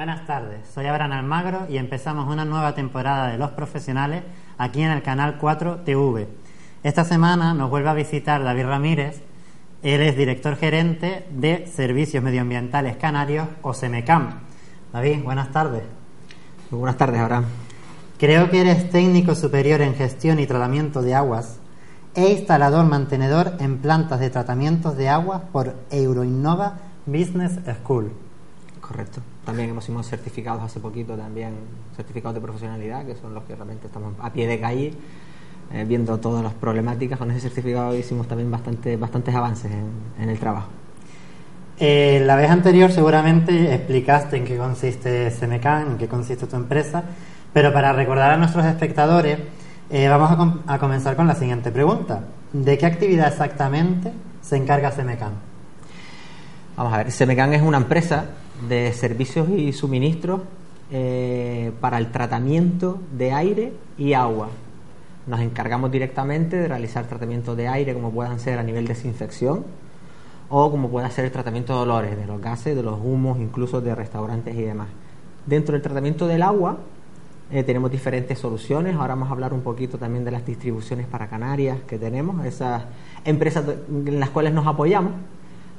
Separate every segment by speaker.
Speaker 1: Buenas tardes, soy Abraham Almagro y empezamos una nueva temporada de Los Profesionales aquí en el canal 4 TV. Esta semana nos vuelve a visitar David Ramírez. Él es director gerente de Servicios Medioambientales Canarios o SEMECAN. David, buenas tardes.
Speaker 2: Muy buenas tardes, Abraham.
Speaker 1: Creo que eres técnico superior en gestión y tratamiento de aguas e instalador mantenedor en plantas de tratamientos de aguas por Euroinnova Business School.
Speaker 2: Correcto. También hemos sido certificados hace poquito, también certificados de profesionalidad, que son los que realmente estamos a pie de calle viendo todas las problemáticas. Con ese certificado hicimos también bastantes avances en el trabajo.
Speaker 1: La vez anterior seguramente explicaste en qué consiste SEMECAN, en qué consiste tu empresa, pero para recordar a nuestros espectadores vamos a comenzar con la siguiente pregunta. ¿De qué actividad exactamente se encarga SEMECAN?
Speaker 2: Vamos a ver, SEMECAN es una empresa de servicios y suministros para el tratamiento de aire y agua. Nos encargamos directamente de realizar tratamientos de aire, como puedan ser a nivel desinfección, o como pueda ser el tratamiento de olores, de los gases, de los humos, incluso de restaurantes y demás. Dentro del tratamiento del agua tenemos diferentes soluciones. Ahora vamos a hablar un poquito también de las distribuciones para Canarias que tenemos, esas empresas en las cuales nos apoyamos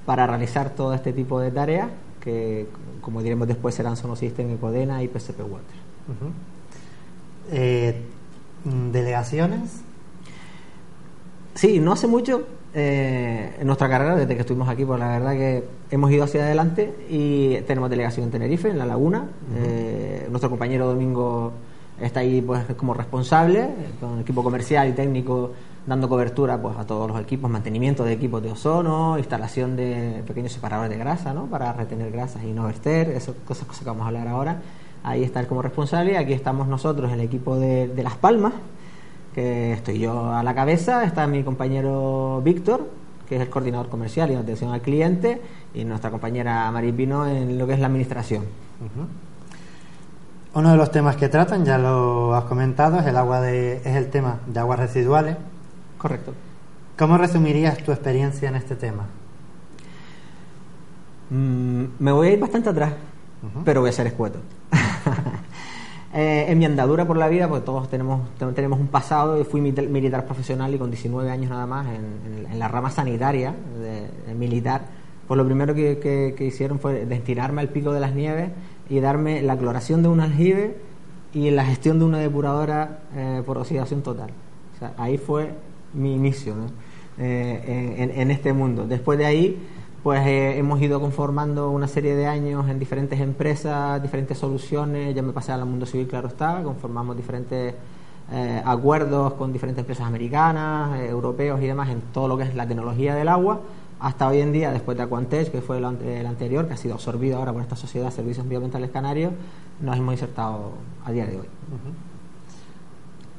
Speaker 2: para realizar todo este tipo de tareas que, como diremos después, serán Sonosystem, Ecodena y PSP Water.
Speaker 1: ¿Delegaciones?
Speaker 2: Sí, no hace mucho en nuestra carrera, desde que estuvimos aquí, pues la verdad que hemos ido hacia adelante y tenemos delegación en Tenerife, en La Laguna. Nuestro compañero Domingo está ahí pues como responsable, con el equipo comercial y técnico, dando cobertura pues a todos los equipos, mantenimiento de equipos de ozono, instalación de pequeños separadores de grasa, ¿no?, para retener grasas y no verter, esas cosas que vamos a hablar ahora. Ahí está él como responsable, y aquí estamos nosotros, el equipo de Las Palmas, que estoy yo a la cabeza, está mi compañero Víctor, que es el coordinador comercial y de atención al cliente, y nuestra compañera Mari Pino en lo que es la administración.
Speaker 1: Uno de los temas que tratan, ya lo has comentado, es el tema de aguas residuales.
Speaker 2: Correcto.
Speaker 1: ¿Cómo resumirías tu experiencia en este tema?
Speaker 2: Me voy a ir bastante atrás, pero voy a ser escueto. En mi andadura por la vida, pues todos tenemos un pasado. Yo fui militar profesional y con 19 años nada más en la rama sanitaria militar. Pues lo primero que hicieron fue destinarme al Pico de las Nieves y darme la cloración de un aljibe y la gestión de una depuradora por oxidación total. O sea, ahí fue mi inicio, ¿no?, en este mundo. Después de ahí pues hemos ido conformando una serie de años en diferentes empresas, diferentes soluciones. Ya me pasé al mundo civil, claro está, conformamos diferentes acuerdos con diferentes empresas americanas, europeos y demás en todo lo que es la tecnología del agua, hasta hoy en día, después de Aquantech, que fue el anterior, que ha sido absorbido ahora por esta sociedad Servicios Medioambientales Canarios, nos hemos insertado a día de hoy.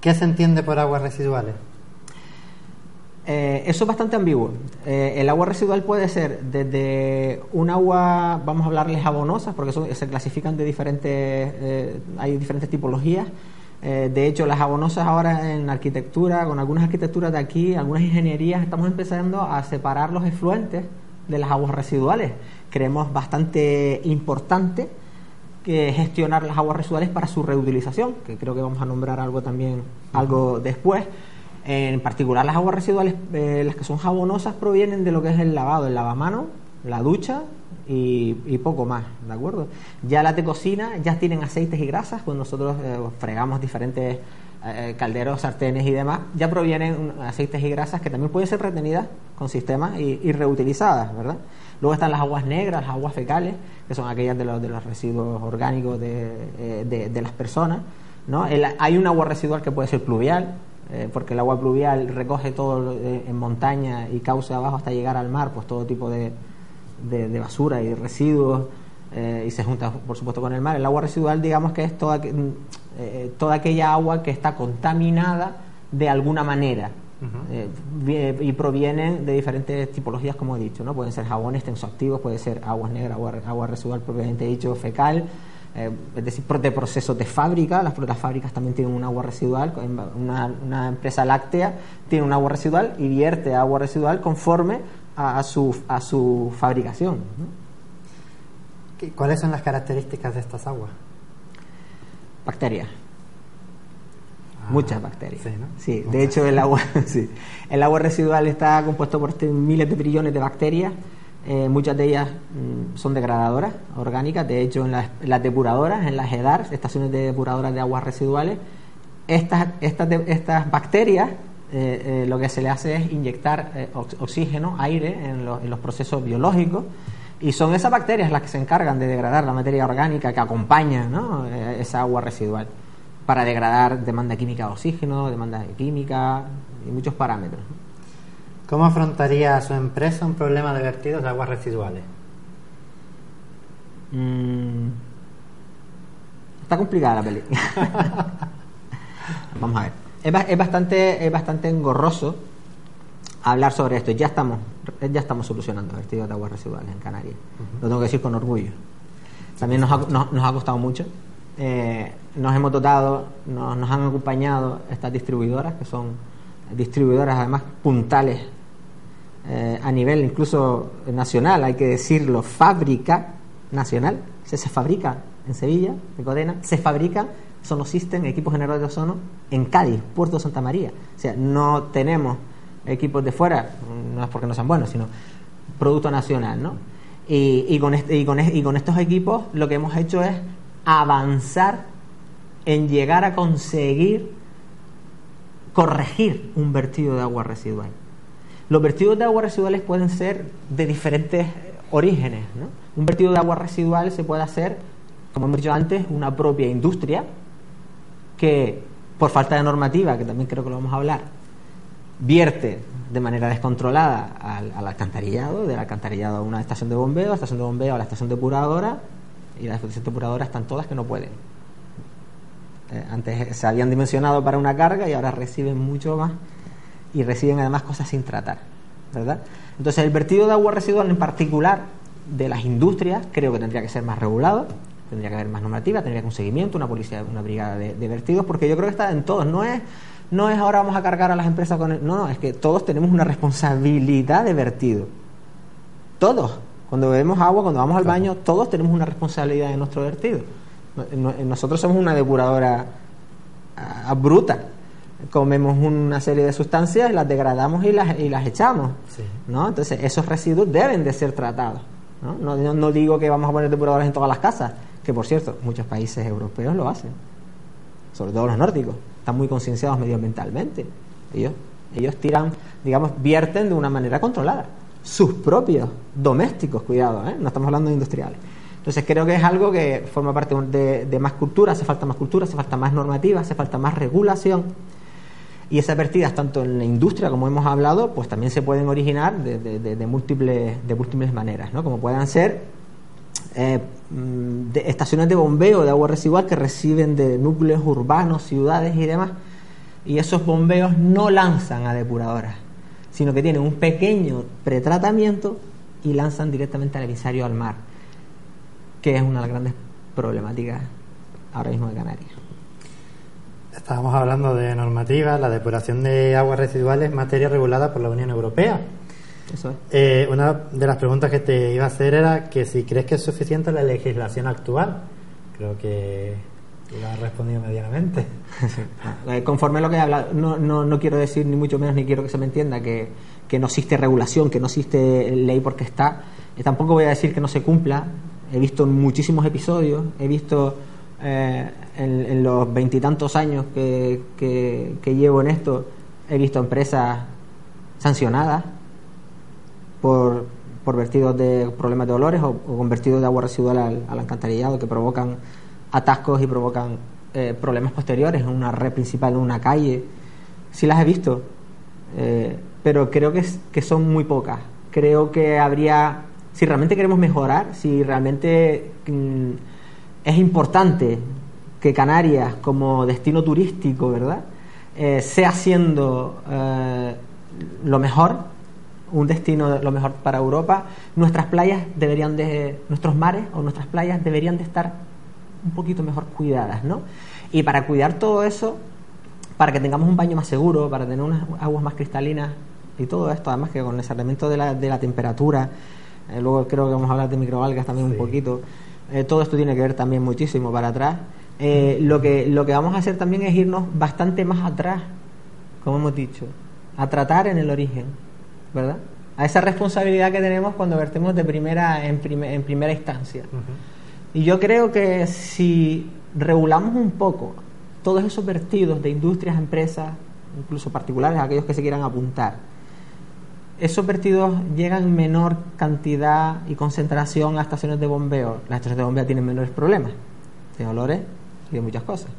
Speaker 1: ¿Qué se entiende por aguas residuales?
Speaker 2: Eso es bastante ambiguo. El agua residual puede ser desde un agua, vamos a hablarles jabonosas, porque se clasifican de hay diferentes tipologías. De hecho, las jabonosas ahora en arquitectura, con algunas arquitecturas de aquí, algunas ingenierías, estamos empezando a separar los efluentes de las aguas residuales. Creemos bastante importante que gestionar las aguas residuales para su reutilización, que creo que vamos a nombrar algo después. En particular, las aguas residuales, las que son jabonosas, provienen de lo que es el lavado, el lavamanos, la ducha y poco más, ¿de acuerdo? Ya las de cocina ya tienen aceites y grasas, pues nosotros fregamos diferentes calderos, sartenes y demás, ya provienen aceites y grasas que también pueden ser retenidas con sistemas y reutilizadas, ¿verdad? Luego están las aguas negras, las aguas fecales, que son aquellas de los residuos orgánicos de las personas, ¿no? Hay un agua residual que puede ser pluvial, porque el agua pluvial recoge todo en montaña y cauce abajo hasta llegar al mar, pues todo tipo de basura y residuos, y se junta por supuesto con el mar. El agua residual, digamos que es toda aquella agua que está contaminada de alguna manera, y provienen de diferentes tipologías, como he dicho, ¿no? Pueden ser jabones tensoactivos, puede ser aguas negras, agua residual propiamente dicho, fecal, es decir, de procesos de fábrica. Las fábricas también tienen un agua residual. Una empresa láctea tiene un agua residual y vierte agua residual conforme a su fabricación, ¿no?
Speaker 1: ¿Cuáles son las características de estas aguas?
Speaker 2: Bacterias. Muchas bacterias.
Speaker 1: Sí, ¿no?
Speaker 2: Sí, de hecho el agua, sí, el agua residual está compuesto por miles de trillones de bacterias. Muchas de ellas son degradadoras orgánicas. De hecho, en las depuradoras, en las EDARs, estaciones de depuradoras de aguas residuales, estas bacterias lo que se le hace es inyectar oxígeno, aire en los procesos biológicos, y son esas bacterias las que se encargan de degradar la materia orgánica que acompaña, ¿no?, esa agua residual, para degradar demanda química de oxígeno, demanda química y muchos parámetros.
Speaker 1: ¿Cómo afrontaría su empresa un problema de vertidos de aguas residuales?
Speaker 2: Está complicada la peli. Vamos a ver. Es bastante engorroso hablar sobre esto. Ya estamos solucionando vertidos de aguas residuales en Canarias. Lo tengo que decir con orgullo. También nos ha costado mucho. Nos hemos dotado, nos han acompañado estas distribuidoras, que son distribuidoras además puntales a nivel incluso nacional, hay que decirlo, fábrica nacional. Se fabrica en Sevilla, en Codena, se fabrica Sonosystem, equipos generadores de ozono, en Cádiz, Puerto de Santa María. O sea, no tenemos equipos de fuera, no es porque no sean buenos, sino producto nacional, ¿no? Y con estos equipos lo que hemos hecho es avanzar en llegar a conseguir corregir un vertido de agua residual. Los vertidos de aguas residuales pueden ser de diferentes orígenes, ¿no? Un vertido de agua residual se puede hacer, como hemos dicho antes, una propia industria que, por falta de normativa, que también creo que lo vamos a hablar, vierte de manera descontrolada al alcantarillado, del alcantarillado a una estación de bombeo, a la estación depuradora, y las estaciones depuradoras están todas que no pueden. Antes se habían dimensionado para una carga y ahora reciben mucho más, y reciben además cosas sin tratar, ¿verdad? Entonces el vertido de agua residual en particular de las industrias creo que tendría que ser más regulado, tendría que haber más normativa, tendría que haber un seguimiento, una policía, una brigada de vertidos, porque yo creo que está en todos. No es ahora vamos a cargar a las empresas con no, es que todos tenemos una responsabilidad de vertido. Todos, cuando bebemos agua, cuando vamos al baño, todos tenemos una responsabilidad de nuestro vertido. Nosotros somos una depuradora bruta. Comemos una serie de sustancias, las degradamos y las echamos, sí, ¿no? Entonces esos residuos deben de ser tratados, ¿no? No digo que vamos a poner depuradores en todas las casas, que por cierto muchos países europeos lo hacen, sobre todo los nórdicos, están muy concienciados medioambientalmente. Ellos tiran, digamos, vierten de una manera controlada sus propios domésticos, cuidado, no estamos hablando de industriales. Entonces creo que es algo que forma parte de más cultura, hace falta más normativa, hace falta más regulación. Y esas vertidas, tanto en la industria como hemos hablado, pues también se pueden originar de múltiples maneras, ¿no? Como puedan ser de estaciones de bombeo de agua residual que reciben de núcleos urbanos, ciudades y demás, y esos bombeos no lanzan a depuradoras, sino que tienen un pequeño pretratamiento y lanzan directamente al emisario al mar, que es una de las grandes problemáticas ahora mismo de Canarias.
Speaker 1: Estábamos hablando de normativas. La depuración de aguas residuales es materia regulada por la Unión Europea.
Speaker 2: Eso es.
Speaker 1: Una de las preguntas que te iba a hacer era que si crees que es suficiente la legislación actual. Creo que lo has respondido medianamente.
Speaker 2: Sí. Conforme a lo que he hablado, no quiero decir ni mucho menos, ni quiero que se me entienda que no existe regulación, que no existe ley porque está. Tampoco voy a decir que no se cumpla. He visto muchísimos episodios, he visto en los 20 y tantos años que llevo en esto, he visto empresas sancionadas por vertidos de problemas de olores o con vertidos de agua residual al alcantarillado, que provocan atascos y provocan problemas posteriores en una red principal, en una calle. Sí las he visto, pero creo que son muy pocas. Creo que habría, si realmente queremos mejorar, si realmente es importante que Canarias como destino turístico, ¿verdad?, sea siendo lo mejor, un destino lo mejor para Europa, nuestros mares o nuestras playas deberían de estar un poquito mejor cuidadas, ¿no? Y para cuidar todo eso, para que tengamos un baño más seguro, para tener unas aguas más cristalinas y todo esto, además que con el aislamiento de la temperatura, luego creo que vamos a hablar de microalgas también, sí, un poquito. todo esto tiene que ver también muchísimo para atrás. Lo que vamos a hacer también es irnos bastante más atrás, como hemos dicho, a tratar en el origen, ¿verdad? A esa responsabilidad que tenemos cuando vertemos en primera instancia. Y yo creo que si regulamos un poco todos esos vertidos de industrias, empresas, incluso particulares, aquellos que se quieran apuntar, esos vertidos llegan en menor cantidad y concentración a estaciones de bombeo. Las estaciones de bombeo tienen menores problemas de olores y de muchas cosas.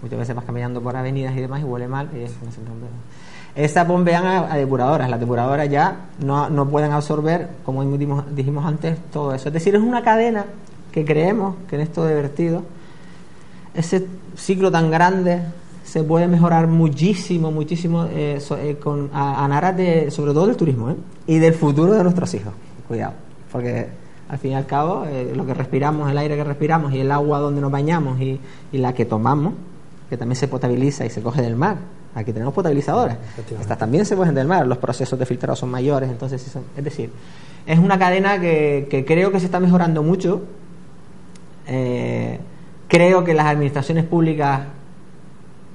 Speaker 2: Muchas veces vas caminando por avenidas y demás y huele mal y eso no se entiende. Estas bombean a depuradoras. Las depuradoras ya no pueden absorber, como dijimos antes, todo eso. Es decir, es una cadena que creemos que en esto de vertidos, ese ciclo tan grande se puede mejorar muchísimo a aras sobre todo del turismo, y del futuro de nuestros hijos. Cuidado, porque al fin y al cabo lo que respiramos, el aire que respiramos y el agua donde nos bañamos y la que tomamos, que también se potabiliza y se coge del mar. Aquí tenemos potabilizadoras, estas también se cogen del mar, los procesos de filtrado son mayores, entonces es decir, es una cadena que creo que se está mejorando mucho. Creo que las administraciones públicas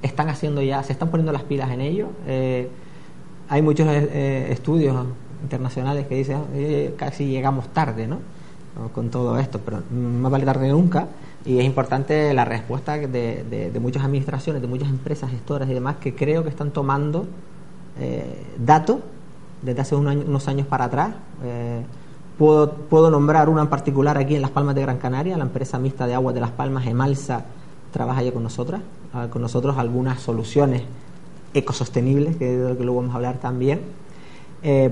Speaker 2: se están poniendo las pilas en ello. Hay muchos estudios internacionales que dicen casi llegamos tarde, ¿no? Con todo esto, pero más vale tarde que nunca. Y es importante la respuesta de muchas administraciones, de muchas empresas, gestoras y demás, que creo que están tomando datos desde hace unos años para atrás. Puedo nombrar una en particular aquí en Las Palmas de Gran Canaria, la empresa mixta de aguas de Las Palmas, Emalsa, trabaja ya con nosotros algunas soluciones ecosostenibles, que de lo que luego vamos a hablar también.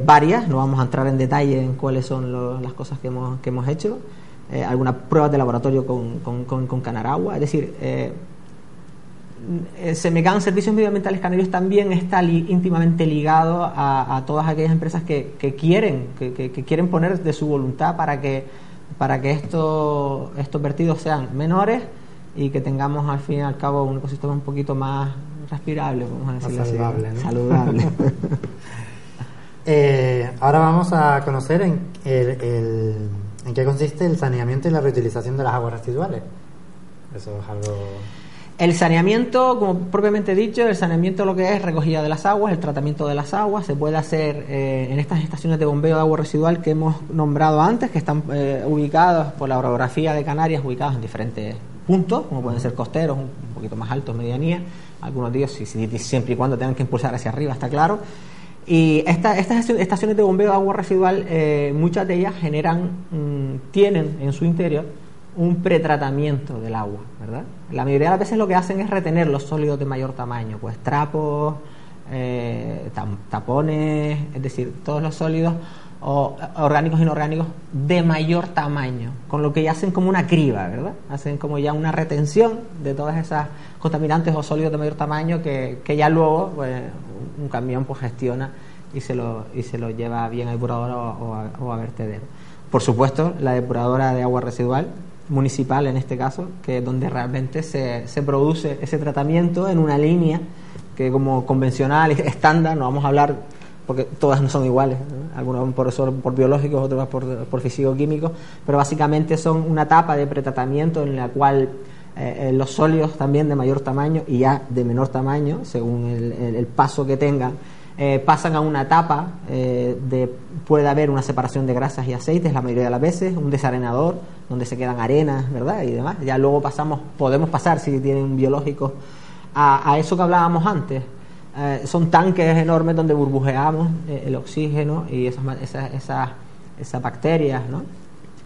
Speaker 2: Varias, no vamos a entrar en detalle en cuáles son las cosas que hemos hecho. Algunas pruebas de laboratorio con Canaragua, es decir, Semecan Servicios Medioambientales Canarios también está íntimamente ligado a todas aquellas empresas que quieren poner de su voluntad para que estos vertidos sean menores y que tengamos al fin y al cabo un ecosistema un poquito más respirable, vamos a decirlo así,
Speaker 1: saludable, ¿no?
Speaker 2: Saludable.
Speaker 1: Ahora vamos a conocer en qué consiste el saneamiento y la reutilización de las aguas residuales. Eso es algo...
Speaker 2: El saneamiento, como propiamente dicho, el saneamiento lo que es recogida de las aguas, el tratamiento de las aguas, se puede hacer en estas estaciones de bombeo de agua residual que hemos nombrado antes, que están ubicadas por la orografía de Canarias, ubicados en diferentes puntos, como pueden ser costeros, un poquito más altos, medianía, algunos días siempre y cuando tengan que impulsar hacia arriba, está claro. Y estas estaciones de bombeo de agua residual, muchas de ellas tienen en su interior un pretratamiento del agua, ¿verdad? La mayoría de las veces lo que hacen es retener los sólidos de mayor tamaño, pues trapos, tapones, es decir, todos los sólidos orgánicos e inorgánicos de mayor tamaño, con lo que ya hacen como una criba, ¿verdad? Hacen como ya una retención de todas esas contaminantes o sólidos de mayor tamaño que ya luego pues, un camión pues gestiona y se lo lleva bien a depuradora o a vertedero. Por supuesto, la depuradora de agua residual municipal en este caso, que es donde realmente se produce ese tratamiento en una línea que como convencional, estándar, no vamos a hablar porque todas no son iguales, ¿no? Algunos por biológicos, otros por físico-químicos, pero básicamente son una etapa de pretratamiento en la cual los sólidos también de mayor tamaño y ya de menor tamaño, según el paso que tengan, pasan a una etapa puede haber una separación de grasas y aceites la mayoría de las veces, un desarenador donde se quedan arenas, ¿verdad? Y demás. Ya luego podemos pasar, si tienen biológicos, a eso que hablábamos antes. Son tanques enormes donde burbujeamos el oxígeno y esas bacterias, ¿no?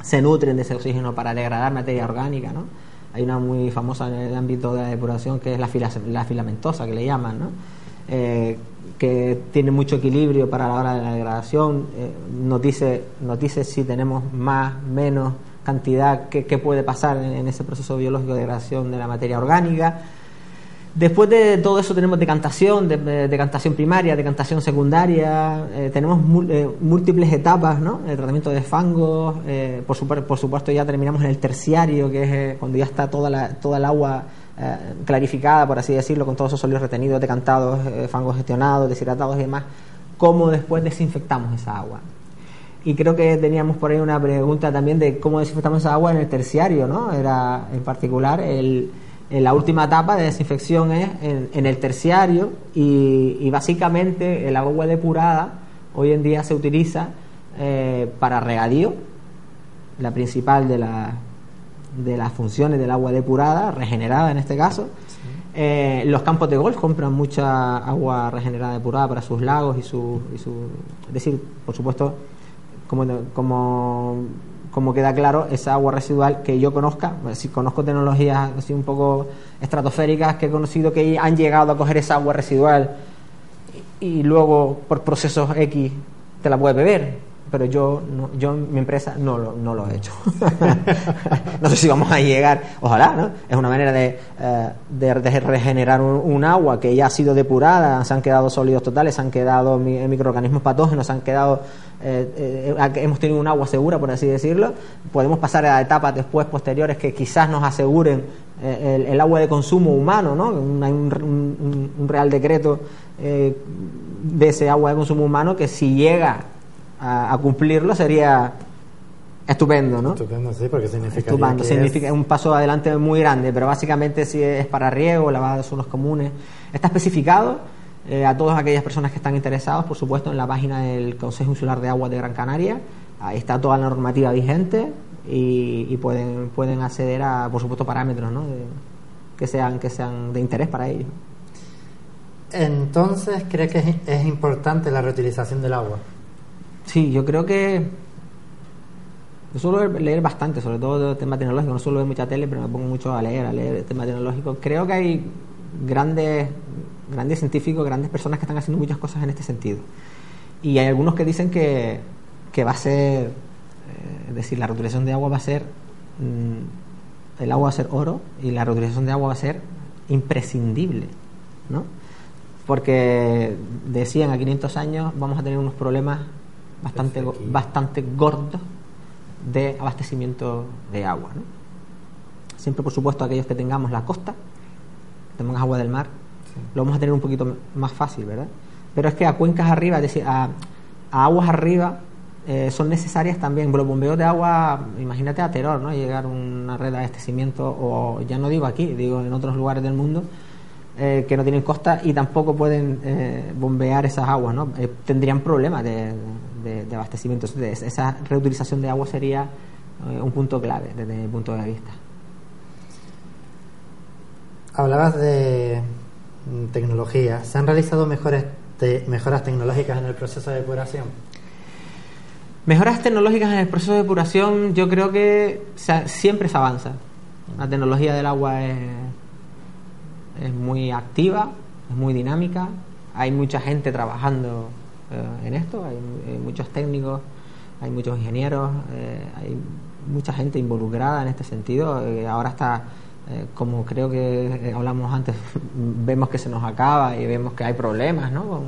Speaker 2: Se nutren de ese oxígeno para degradar materia orgánica, ¿no? Hay una muy famosa en el ámbito de la depuración que es la filamentosa, que le llaman, ¿no? Que tiene mucho equilibrio para la hora de la degradación, nos dice si tenemos más, menos cantidad, qué puede pasar en ese proceso biológico de degradación de la materia orgánica. Después de todo eso tenemos decantación, decantación primaria, decantación secundaria, tenemos múltiples etapas, ¿no? El tratamiento de fangos, por supuesto ya terminamos en el terciario, que es cuando ya está toda el agua clarificada, por así decirlo, con todos esos sólidos retenidos, decantados, fangos gestionados, deshidratados y demás. ¿Cómo después desinfectamos esa agua? Y creo que teníamos por ahí una pregunta también de cómo desinfectamos esa agua en el terciario, ¿no? Era en particular la última etapa de desinfección es en el terciario y básicamente el agua depurada hoy en día se utiliza para regadío, la principal de las funciones del agua depurada, regenerada en este caso. Los campos de golf compran mucha agua regenerada depurada para sus lagos y su es decir, por supuesto, como queda claro, esa agua residual que yo conozca, si conozco tecnologías así un poco estratosféricas que he conocido que han llegado a coger esa agua residual y luego por procesos X te la puedes beber, pero yo mi empresa no lo he hecho. No sé si vamos a llegar, ojalá, ¿no? Es una manera de regenerar un agua que ya ha sido depurada, se han quedado sólidos totales, se han quedado microorganismos patógenos, se han quedado hemos tenido un agua segura, por así decirlo. Podemos pasar a etapas después posteriores que quizás nos aseguren el agua de consumo humano, ¿no? Hay un real decreto de ese agua de consumo humano que si llega a cumplirlo sería estupendo, ¿no?
Speaker 1: Estupendo, sí, porque
Speaker 2: significa un paso adelante muy grande, pero básicamente si es para riego, lavado de suelos comunes, está especificado a todas aquellas personas que están interesados, por supuesto, en la página del Consejo Insular de Aguas de Gran Canaria. Ahí está toda la normativa vigente y pueden acceder a, por supuesto, parámetros, ¿no? que sean de interés para ellos.
Speaker 1: Entonces, ¿cree que es importante la reutilización del agua?
Speaker 2: Sí, yo creo que yo suelo leer bastante, sobre todo de temas tecnológicos. No suelo ver mucha tele, pero me pongo mucho a leer temas tecnológicos. Creo que hay grandes científicos, grandes personas que están haciendo muchas cosas en este sentido. Y hay algunos que dicen que va a ser, es decir, la reutilización de agua va a ser, el agua va a ser oro y la reutilización de agua va a ser imprescindible, ¿no? Porque decían a 500 años vamos a tener unos problemas bastante gordos de abastecimiento de agua, ¿no? Siempre, por supuesto, aquellos que tengamos la costa, tenemos agua del mar, sí, lo vamos a tener un poquito más fácil, ¿verdad? Pero es que a cuencas arriba, es decir, a aguas arriba, son necesarias también los bombeos de agua. Imagínate a Teror, ¿no? Llegar a una red de abastecimiento, o ya no digo aquí, digo en otros lugares del mundo que no tienen costa y tampoco pueden bombear esas aguas, ¿no? Tendrían problemas de abastecimiento. Entonces, esa reutilización de agua sería un punto clave desde mi punto de vista.
Speaker 1: Hablabas de tecnología. ¿Se han realizado mejoras tecnológicas en el proceso de depuración?
Speaker 2: Mejoras tecnológicas en el proceso de depuración, yo creo que siempre se avanza. La tecnología del agua es muy activa, es muy dinámica. Hay mucha gente trabajando en esto, hay muchos técnicos, hay muchos ingenieros, hay mucha gente involucrada en este sentido. Ahora está, como creo que hablamos antes, vemos que se nos acaba y vemos que hay problemas, ¿no?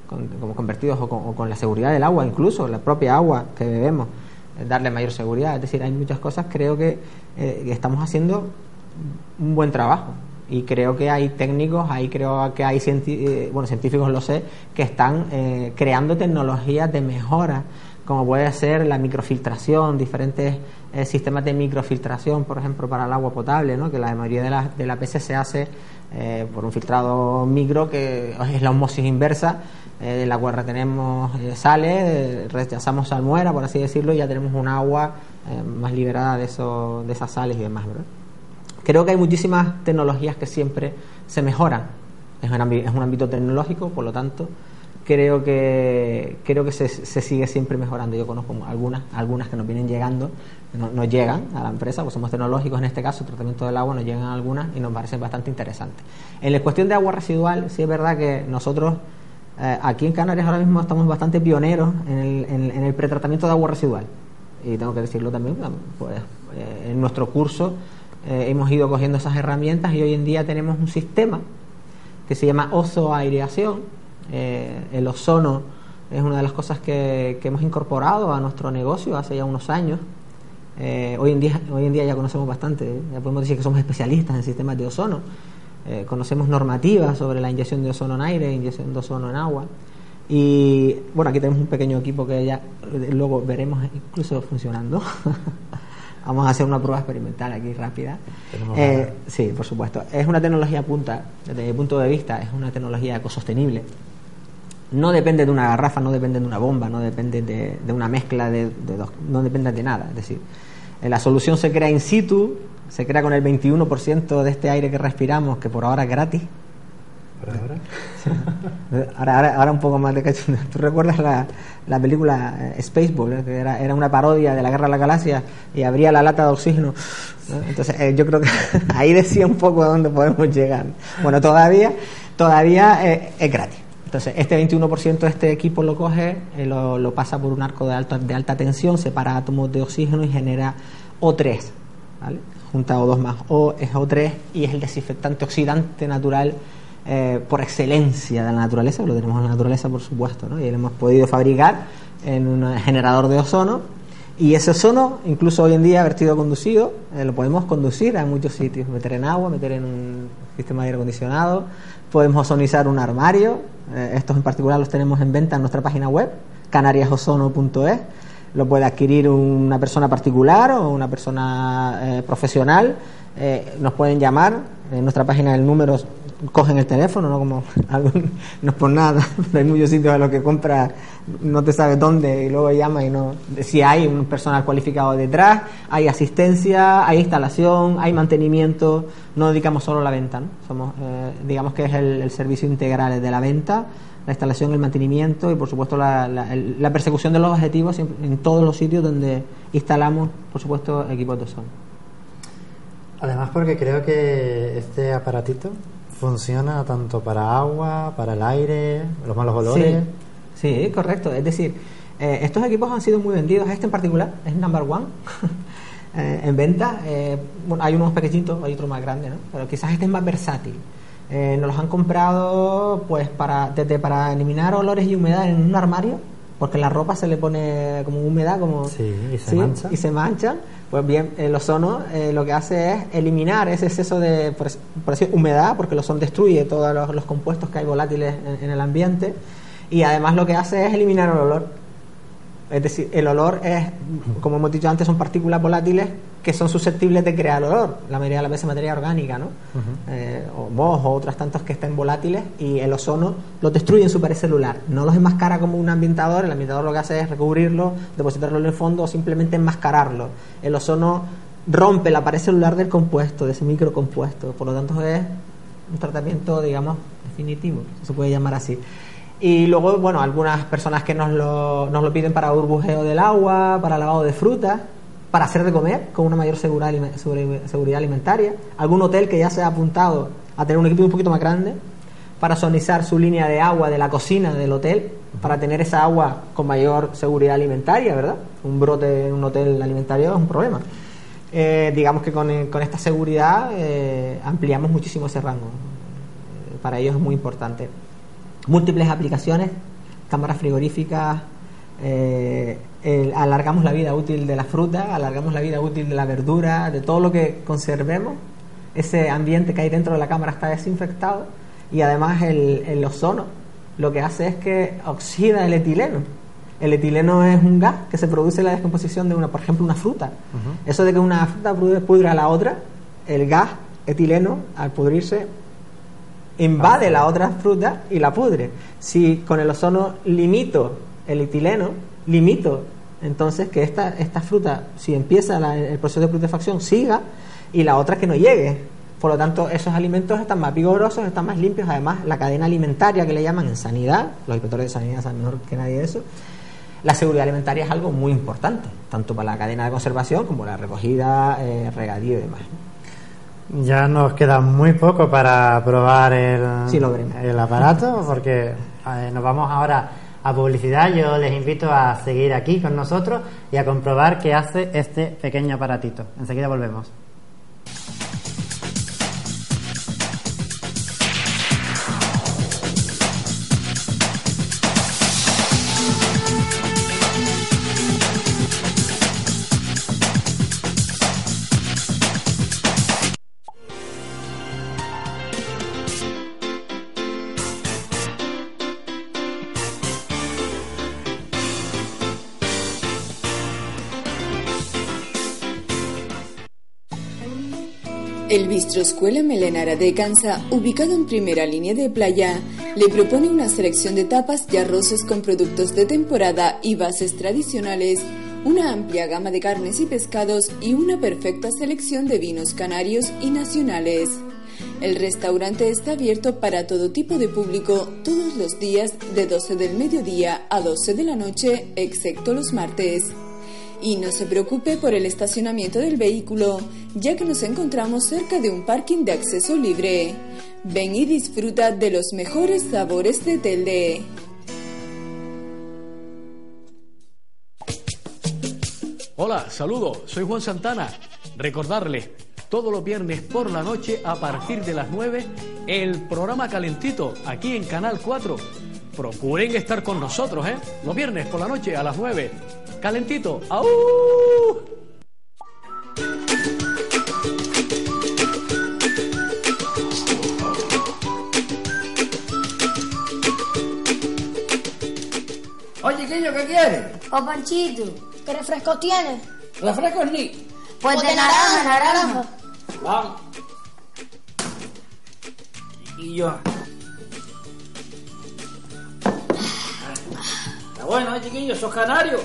Speaker 2: con vertidos o con la seguridad del agua, incluso la propia agua que bebemos, darle mayor seguridad. Es decir, hay muchas cosas, creo que estamos haciendo un buen trabajo. Y creo que hay técnicos, creo que hay científicos, lo sé, que están creando tecnologías de mejora, como puede ser la microfiltración, diferentes sistemas de microfiltración, por ejemplo, para el agua potable, ¿no? Que la mayoría de la veces se hace por un filtrado micro, que es la osmosis inversa, de la cual retenemos sales, rechazamos salmuera, por así decirlo, y ya tenemos un agua más liberada de esas sales y demás, ¿verdad? Creo que hay muchísimas tecnologías que siempre se mejoran. Es un ámbito tecnológico, por lo tanto, creo que se sigue siempre mejorando. Yo conozco algunas que nos vienen llegando, nos llegan a la empresa, pues somos tecnológicos en este caso, el tratamiento del agua, nos llegan algunas y nos parecen bastante interesantes. En la cuestión de agua residual, sí es verdad que nosotros aquí en Canarias ahora mismo estamos bastante pioneros en el pretratamiento de agua residual. Y tengo que decirlo también, pues en nuestro curso hemos ido cogiendo esas herramientas y hoy en día tenemos un sistema que se llama ozoaireación. El ozono es una de las cosas que hemos incorporado a nuestro negocio hace ya unos años. Hoy en día ya conocemos bastante, ya podemos decir que somos especialistas en sistemas de ozono. Conocemos normativas sobre la inyección de ozono en aire, inyección de ozono en agua. Y bueno, aquí tenemos un pequeño equipo que ya luego veremos incluso funcionando. Vamos a hacer una prueba experimental aquí rápida. Sí, por supuesto. Es una tecnología punta, desde mi punto de vista, es una tecnología ecosostenible. No depende de una garrafa, no depende de una bomba, no depende de una mezcla de dos, no depende de nada. Es decir, la solución se crea in situ, se crea con el 21% de este aire que respiramos, que por ahora es gratis.
Speaker 3: ¿Por ahora?
Speaker 2: Sí. Ahora un poco más de cachondeo. ¿Tú recuerdas la película Spaceball, que era una parodia de la Guerra de la Galaxia y abría la lata de oxígeno? Entonces yo creo que ahí decía un poco a dónde podemos llegar. Bueno, todavía es gratis. Entonces este 21% este equipo lo coge, lo pasa por un arco de alta tensión, separa átomos de oxígeno y genera O3, ¿vale? Junta O2 más O es O3 y es el desinfectante oxidante natural por excelencia de la naturaleza, lo tenemos en la naturaleza, por supuesto, ¿no? Y lo hemos podido fabricar en un generador de ozono, y ese ozono, incluso hoy en día vertido conducido, lo podemos conducir a muchos sitios, meter en agua, meter en un sistema de aire acondicionado, podemos ozonizar un armario. Estos en particular los tenemos en venta en nuestra página web, canariasozono.es. Lo puede adquirir una persona particular o una persona profesional. Nos pueden llamar en nuestra página, el número, cogen el teléfono, no como no es por nada, pero hay muchos sitios a los que compras no te sabes dónde y luego llama y no, si hay un personal cualificado detrás, hay asistencia, hay instalación, hay mantenimiento, no dedicamos solo a la venta, ¿no? Somos digamos que es el servicio integral de la venta, la instalación, el mantenimiento y por supuesto la persecución de los objetivos en todos los sitios donde instalamos, por supuesto, equipos de ozono.
Speaker 1: Además, porque creo que este aparatito funciona tanto para agua, para el aire, los malos olores.
Speaker 2: Sí, correcto. Es decir, estos equipos han sido muy vendidos. Este en particular es number one en venta. Bueno, hay unos pequeñitos, hay otro más grande, ¿no? Pero quizás este es más versátil. Nos los han comprado pues para eliminar olores y humedad en un armario, porque la ropa se le pone como humedad, como y se mancha. Pues bien, el ozono lo que hace es eliminar ese exceso de, por decir, humedad, porque el ozono destruye todos los compuestos que hay volátiles en el ambiente, y además lo que hace es eliminar el olor. Es decir, el olor es, como hemos dicho antes, son partículas volátiles que son susceptibles de crear olor, la mayoría de las veces materia orgánica, ¿no? O moho o otras tantas que estén volátiles, y el ozono los destruye en su pared celular, no los enmascara como un ambientador. El ambientador lo que hace es recubrirlo, depositarlo en el fondo o simplemente enmascararlo. El ozono rompe la pared celular del compuesto, de ese microcompuesto, por lo tanto es un tratamiento, digamos, definitivo, se puede llamar así. Y luego, bueno, algunas personas que nos lo piden para burbujeo del agua, para lavado de frutas, para hacer de comer con una mayor seguridad alimentaria. Algún hotel que ya se ha apuntado a tener un equipo un poquito más grande para ozonizar su línea de agua de la cocina del hotel, para tener esa agua con mayor seguridad alimentaria, ¿verdad? Un brote en un hotel alimentario es un problema. Digamos que con esta seguridad ampliamos muchísimo ese rango. Para ellos es muy importante. Múltiples aplicaciones, cámaras frigoríficas, alargamos la vida útil de la fruta, alargamos la vida útil de la verdura, de todo lo que conservemos. Ese ambiente que hay dentro de la cámara está desinfectado, y además el ozono lo que hace es que oxida el etileno. El etileno es un gas que se produce en la descomposición de por ejemplo, una fruta. Eso de que una fruta pudra a la otra, el gas etileno, al pudrirse, invade la otra fruta y la pudre. Si con el ozono limito el etileno, entonces que esta fruta, si empieza el proceso de putrefacción, siga, y la otra que no llegue. Por lo tanto, esos alimentos están más vigorosos, están más limpios. Además, la cadena alimentaria, que le llaman en sanidad, los inspectores de sanidad saben mejor que nadie eso, la seguridad alimentaria es algo muy importante, tanto para la cadena de conservación como la recogida, regadío y demás.
Speaker 1: Ya nos queda muy poco para probar el aparato, porque nos vamos ahora a publicidad. Yo les invito a seguir aquí con nosotros y a comprobar qué hace este pequeño aparatito. Enseguida volvemos.
Speaker 3: El Bistro Escuela Melenara de Cansa, ubicado en primera línea de playa, le propone una selección de tapas y arroces con productos de temporada y bases tradicionales, una amplia gama de carnes y pescados y una perfecta selección de vinos canarios y nacionales. El restaurante está abierto para todo tipo de público todos los días de 12 del mediodía a 12 de la noche, excepto los martes. Y no se preocupe por el estacionamiento del vehículo, ya que nos encontramos cerca de un parking de acceso libre. Ven y disfruta de los mejores sabores de Telde.
Speaker 4: Hola, saludos, soy Juan Santana. Recordarles, todos los viernes por la noche a partir de las 9, el programa Calentito, aquí en Canal 4. Procuren estar con nosotros, los viernes por la noche a las 9. Calentito, ¡au!
Speaker 5: Oye, Quillo, ¿qué quieres?
Speaker 6: Oh, Panchito, ¿qué refrescos tienes?
Speaker 5: ¿Refrescos ni?
Speaker 6: Pues de naranja.
Speaker 5: Vamos. Y yo. Está bueno, chiquillos, sos canarios.